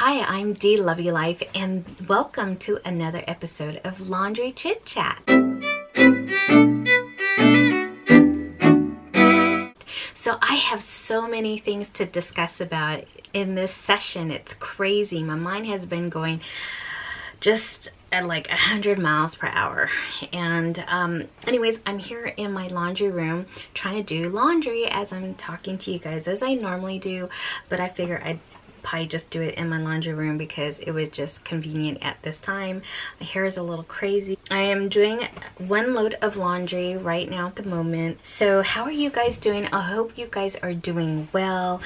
Hi, I'm D Love You Life, and welcome to another episode of Laundry Chit Chat. So I have so many things to discuss about in this session. It's crazy. My mind has been going just at like 100 miles per hour. And anyways, I'm here in my laundry room trying to do laundry as I'm talking to you guys as I normally do, but I figure I'd probably just do it in my laundry room because it was just convenient at this time. My hair is a little crazy. I am doing one load of laundry right now at the moment. So how are you guys doing? I hope you guys are doing well.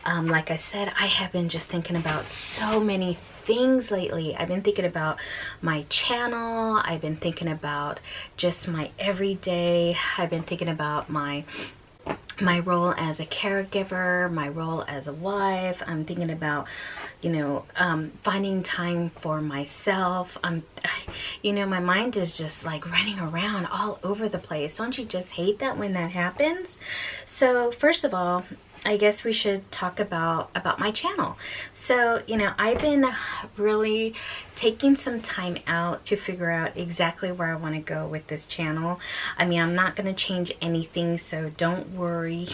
Like I said, I have been just thinking about so many things lately. I've been thinking about my channel. I've been thinking about just my everyday. I've been thinking about my role as a caregiver, my role as a wife. I'm thinking about, finding time for myself. My mind is just like running around all over the place. Don't you just hate that when that happens? So first of all, I guess we should talk about my channel. So, I've been really taking some time out to figure out exactly where I want to go with this channel. I mean, I'm not going to change anything, so don't worry.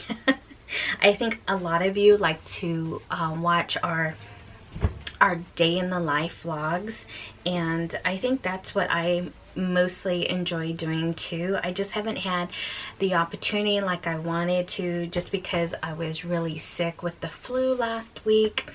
I think a lot of you like to watch our day in the life vlogs, and I think that's what I mostly enjoy doing too. I just haven't had the opportunity like I wanted to, just because I was really sick with the flu last week.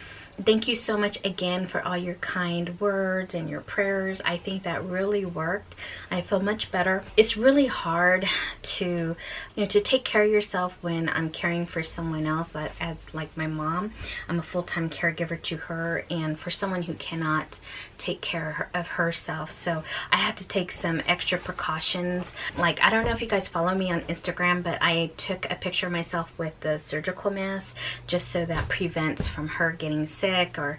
Thank you so much again for all your kind words and your prayers. I think that really worked. I feel much better. It's really hard to take care of yourself when I'm caring for someone else, as like my mom. I'm a full-time caregiver to her, and for someone who cannot take care of herself, so I had to take some extra precautions. Like, I don't know if you guys follow me on Instagram, but I took a picture of myself with the surgical mask just so that prevents from her getting sick or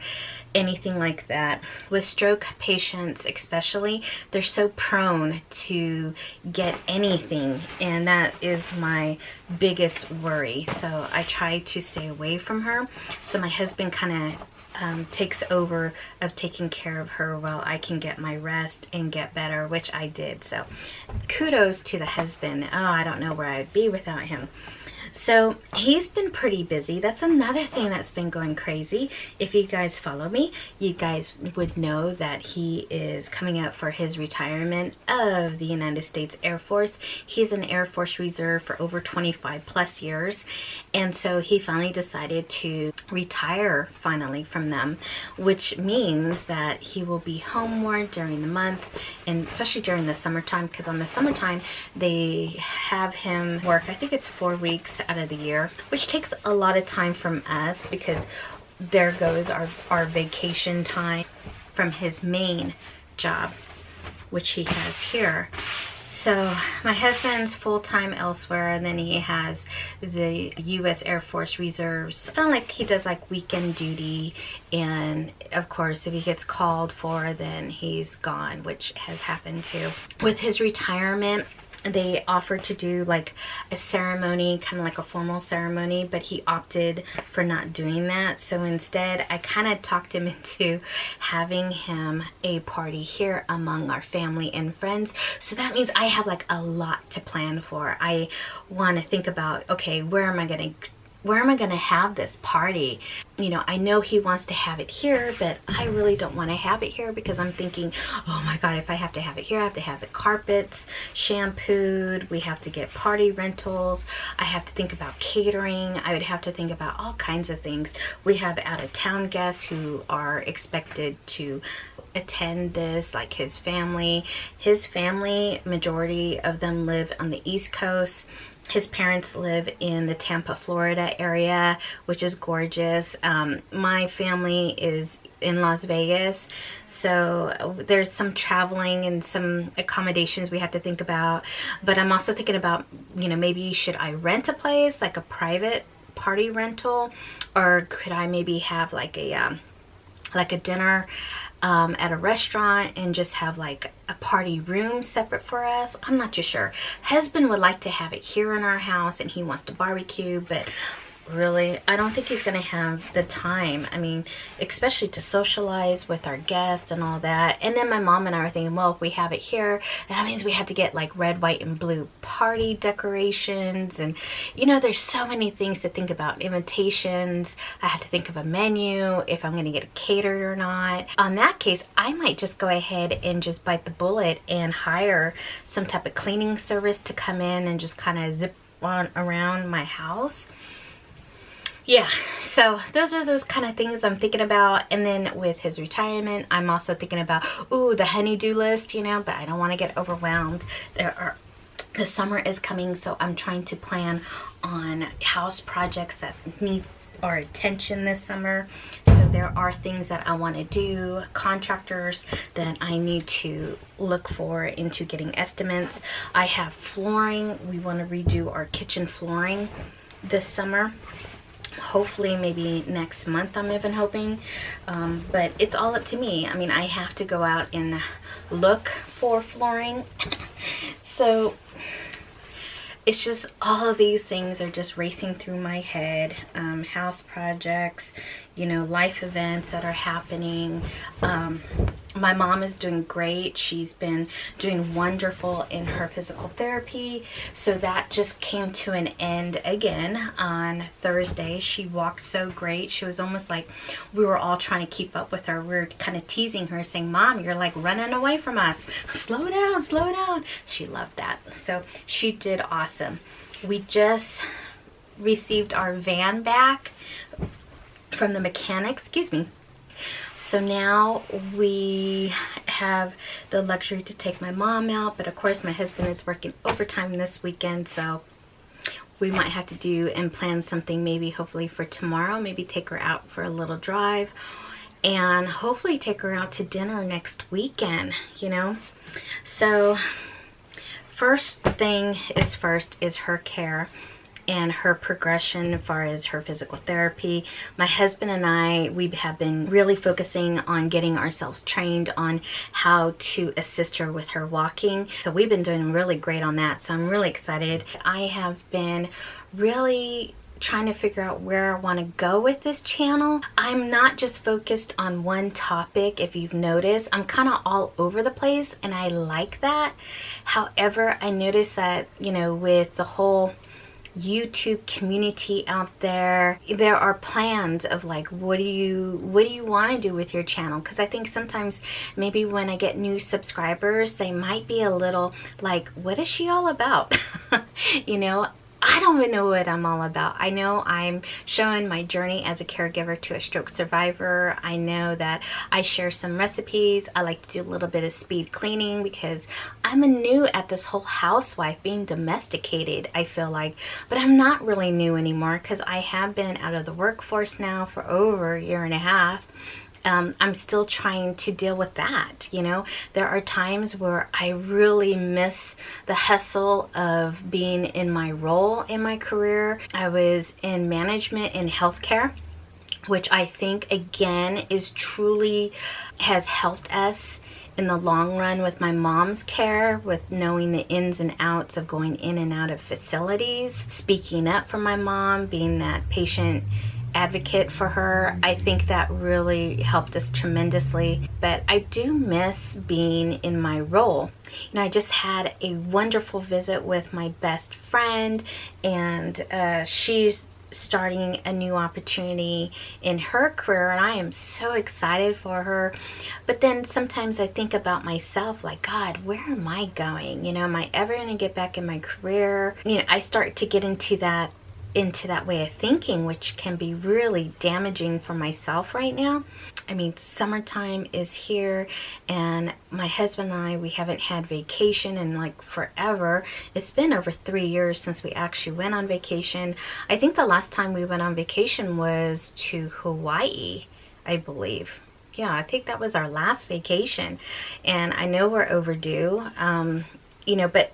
anything like that. With stroke patients especially, they're so prone to get anything, and that is my biggest worry. So I try to stay away from her. So my husband kind of takes over of taking care of her while I can get my rest and get better, which I did. So kudos to the husband. Oh, I don't know where I'd be without him. So he's been pretty busy. That's another thing that's been going crazy. If you guys follow me, you guys would know that he is coming up for his retirement of the United States Air Force. He's an Air Force Reserve for over 25 plus years. And so he finally decided to retire finally from them, which means that he will be home more during the month, and especially during the summertime, because on the summertime they have him work, I think it's 4 weeks out of the year, which takes a lot of time from us, because there goes our vacation time from his main job, which he has here. So my husband's full-time elsewhere, and then he has the U.S. Air Force Reserves. Kind of like he does like weekend duty, and of course if he gets called for, then he's gone, which has happened too. With his retirement, they offered to do like a ceremony, kind of like a formal ceremony, but he opted for not doing that. So instead, I kind of talked him into having him a party here among our family and friends. So that means I have like a lot to plan for. I want to think about, okay, where am I going to have this party? I know he wants to have it here, but I really don't want to have it here, because I'm thinking, oh my God, if I have to have it here, I have to have the carpets shampooed. We have to get party rentals. I have to think about catering. I would have to think about all kinds of things. We have out-of-town guests who are expected to attend this, like his family. His family, majority of them live on the East Coast. His parents live in the Tampa, Florida area, which is gorgeous. My family is in Las Vegas, so there's some traveling and some accommodations we have to think about. But I'm also thinking about, maybe should I rent a place, like a private party rental, or could I maybe have like a dinner at a restaurant and just have like a party room separate for us? I'm not too sure. Husband would like to have it here in our house, and he wants to barbecue, but Really, I don't think he's gonna have the time. I mean, especially to socialize with our guests and all that. And then my mom and I are thinking, well, if we have it here, that means we have to get like red, white, and blue party decorations. And you know, there's so many things to think about. Invitations, I have to think of a menu, if I'm gonna get it catered or not. On that case, I might just go ahead and just bite the bullet and hire some type of cleaning service to come in and just kind of zip on around my house. Yeah, so those are those kind of things I'm thinking about. And then with his retirement, I'm also thinking about, ooh, the honey-do list, you know, but I don't want to get overwhelmed. The summer is coming, so I'm trying to plan on house projects that need our attention this summer. So there are things that I want to do, contractors that I need to look for into getting estimates. I have flooring. We want to redo our kitchen flooring this summer. Hopefully maybe next month, I'm even hoping, but it's all up to me. I mean, I have to go out and look for flooring. So it's just all of these things are just racing through my head. House projects, you know, life events that are happening. My mom is doing great. She's been doing wonderful in her physical therapy. So that just came to an end again on Thursday. She walked so great. She was almost like we were all trying to keep up with her. We were kind of teasing her, saying, Mom, you're like running away from us. Slow down, slow down. She loved that. So she did awesome. We just received our van back from the mechanic, excuse me. So now we have the luxury to take my mom out, but of course my husband is working overtime this weekend, so we might have to do and plan something maybe hopefully for tomorrow, maybe take her out for a little drive and hopefully take her out to dinner next weekend, you know. So first thing is first is her care and her progression as far as her physical therapy. My husband and I, we have been really focusing on getting ourselves trained on how to assist her with her walking. So we've been doing really great on that. So I'm really excited. I have been really trying to figure out where I want to go with this channel. I'm not just focused on one topic. If you've noticed, I'm kind of all over the place and I like that. However, I noticed that, you know, with the whole YouTube community out there are plans of like, what do you want to do with your channel? Because I think sometimes maybe when I get new subscribers, they might be a little like, what is she all about? You know, I don't even know what I'm all about. I know I'm showing my journey as a caregiver to a stroke survivor. I know that I share some recipes. I like to do a little bit of speed cleaning because I'm new at this whole housewife being domesticated, I feel like. But I'm not really new anymore because I have been out of the workforce now for over a year and a half. I'm still trying to deal with that, you know. There are times where I really miss the hustle of being in my role in my career. I was in management in healthcare, which I think again is truly has helped us in the long run with my mom's care, with knowing the ins and outs of going in and out of facilities, speaking up for my mom, being that patient advocate for her. I think that really helped us tremendously, but I do miss being in my role. You know, I just had a wonderful visit with my best friend, and she's starting a new opportunity in her career, and I am so excited for her. But then sometimes I think about myself, like, God, where am I going? You know, am I ever going to get back in my career? You know, I start to get into that way of thinking, which can be really damaging for myself right now. I mean, summertime is here, and my husband and I, we haven't had vacation in like forever. It's been over 3 years since we actually went on vacation. I think the last time we went on vacation was to Hawaii, I believe. Yeah, I think that was our last vacation, and I know we're overdue, you know, but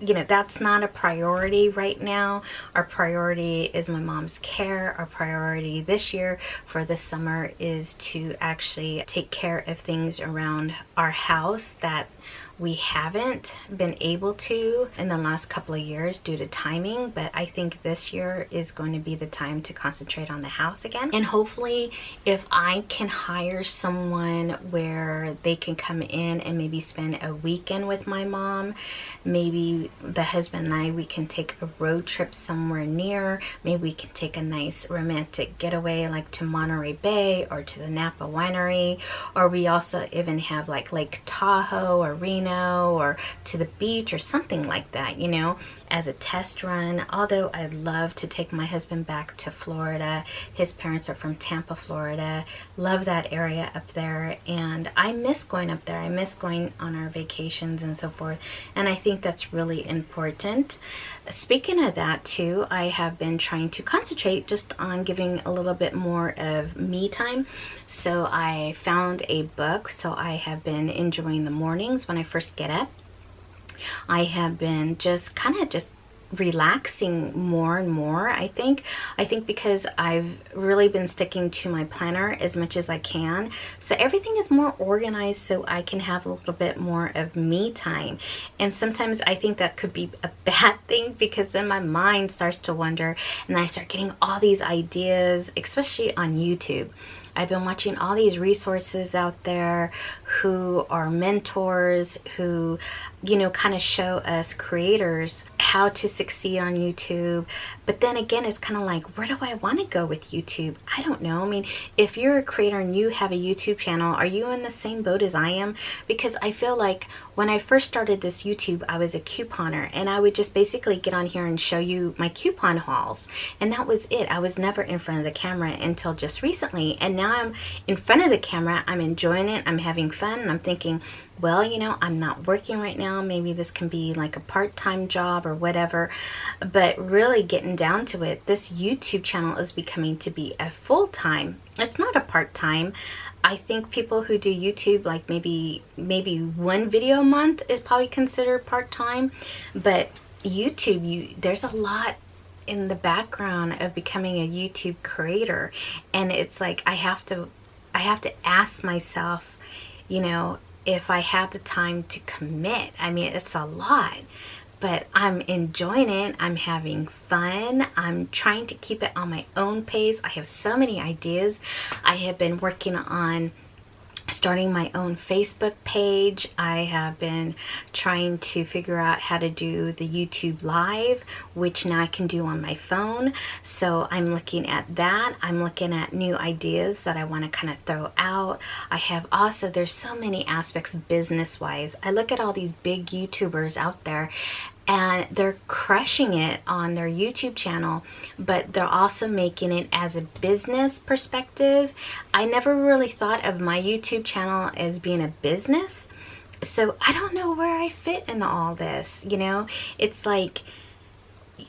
you know, that's not a priority right now. Our priority is my mom's care. Our priority this year for this summer is to actually take care of things around our house that We haven't been able to in the last couple of years due to timing, but I think this year is going to be the time to concentrate on the house again. And hopefully if I can hire someone where they can come in and maybe spend a weekend with my mom, maybe the husband and I, we can take a road trip somewhere near. Maybe we can take a nice romantic getaway like to Monterey Bay or to the Napa Winery, or we also even have like Lake Tahoe or Reno or to the beach or something like that, you know, as a test run. Although I'd love to take my husband back to Florida. His parents are from Tampa, Florida. Love that area up there, and I miss going up there. I miss going on our vacations and so forth, and I think that's really important. Speaking of that too, I have been trying to concentrate just on giving a little bit more of me time. So I found a book, so I have been enjoying the mornings when I first get up. I have been just kind of just relaxing more and more. I think because I've really been sticking to my planner as much as I can, so everything is more organized so I can have a little bit more of me time. And sometimes I think that could be a bad thing, because then my mind starts to wander and I start getting all these ideas, especially on YouTube. I've been watching all these resources out there who are mentors, who, you know, kind of show us creators how to succeed on YouTube. But then again, it's kind of like, where do I want to go with YouTube? I don't know. I mean, if you're a creator and you have a YouTube channel, are you in the same boat as I am? Because I feel like when I first started this YouTube, I was a couponer, and I would just basically get on here and show you my coupon hauls, and that was it. I was never in front of the camera until just recently, and now I'm in front of the camera. I'm enjoying it. I'm having fun, and I'm thinking, well, you know, I'm not working right now. Maybe this can be like a part-time job or whatever. But really getting down to it, this YouTube channel is becoming to be a full-time. It's not a part-time. I think people who do YouTube, like maybe one video a month is probably considered part-time. But YouTube, there's a lot in the background of becoming a YouTube creator. And it's like I have to ask myself, you know, if I have the time to commit. I mean, it's a lot, but I'm enjoying it. I'm having fun. I'm trying to keep it on my own pace. I have so many ideas. I have been working on starting my own Facebook page. I have been trying to figure out how to do the YouTube live, which now I can do on my phone. So I'm looking at that. I'm looking at new ideas that I want to kind of throw out. I have also, there's so many aspects business wise. I look at all these big YouTubers out there, and they're crushing it on their YouTube channel, but they're also making it as a business perspective. I never really thought of my YouTube channel as being a business, so I don't know where I fit in all this, you know? It's like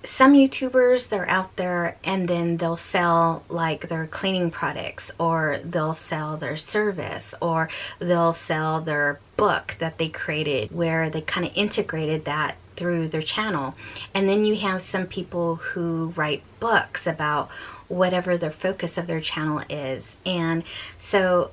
some YouTubers, they're out there and then they'll sell like their cleaning products, or they'll sell their service, or they'll sell their book that they created, where they kind of integrated that through their channel. And then you have some people who write books about whatever their focus of their channel is. And so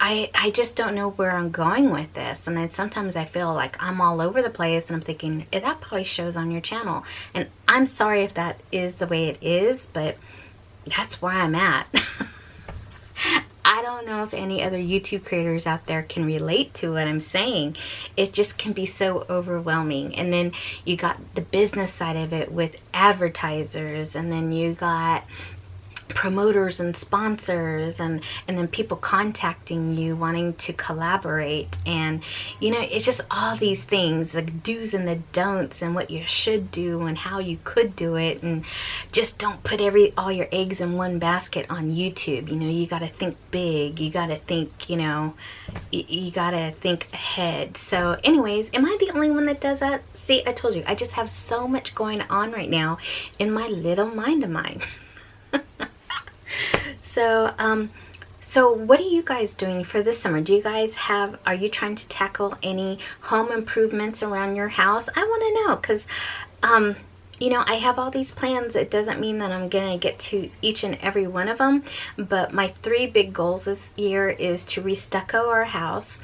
I just don't know where I'm going with this. And then sometimes I feel like I'm all over the place, and I'm thinking, that probably shows on your channel. And I'm sorry if that is the way it is, but that's where I'm at. I don't know if any other YouTube creators out there can relate to what I'm saying. It just can be so overwhelming. And then you got the business side of it with advertisers, and then you got promoters and sponsors, and then people contacting you wanting to collaborate, and you know, it's just all these things, the do's and the don'ts, and what you should do and how you could do it. And just don't put all your eggs in one basket on YouTube. You know, you got to think big, you got to think, you know, you got to think ahead. So anyways, am I the only one that does that? See, I told you, I just have so much going on right now in my little mind of mine. So what are you guys doing for this summer? Do you guys are you trying to tackle any home improvements around your house? I want to know, because you know, I have all these plans. It doesn't mean that I'm gonna get to each and every one of them, but my 3 big goals this year is to restucco our house,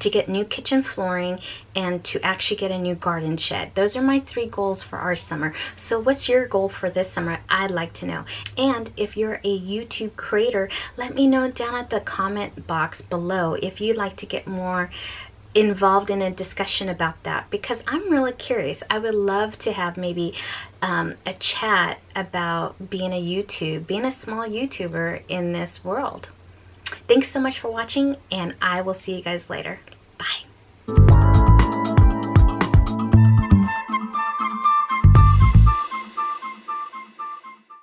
to get new kitchen flooring, and to actually get a new garden shed. Those are my 3 goals for our summer. So what's your goal for this summer? I'd like to know. And if you're a YouTube creator, let me know down at the comment box below if you'd like to get more involved in a discussion about that, because I'm really curious. I would love to have maybe a chat about being a small YouTuber in this world. Thanks so much for watching, and I will see you guys later. Bye.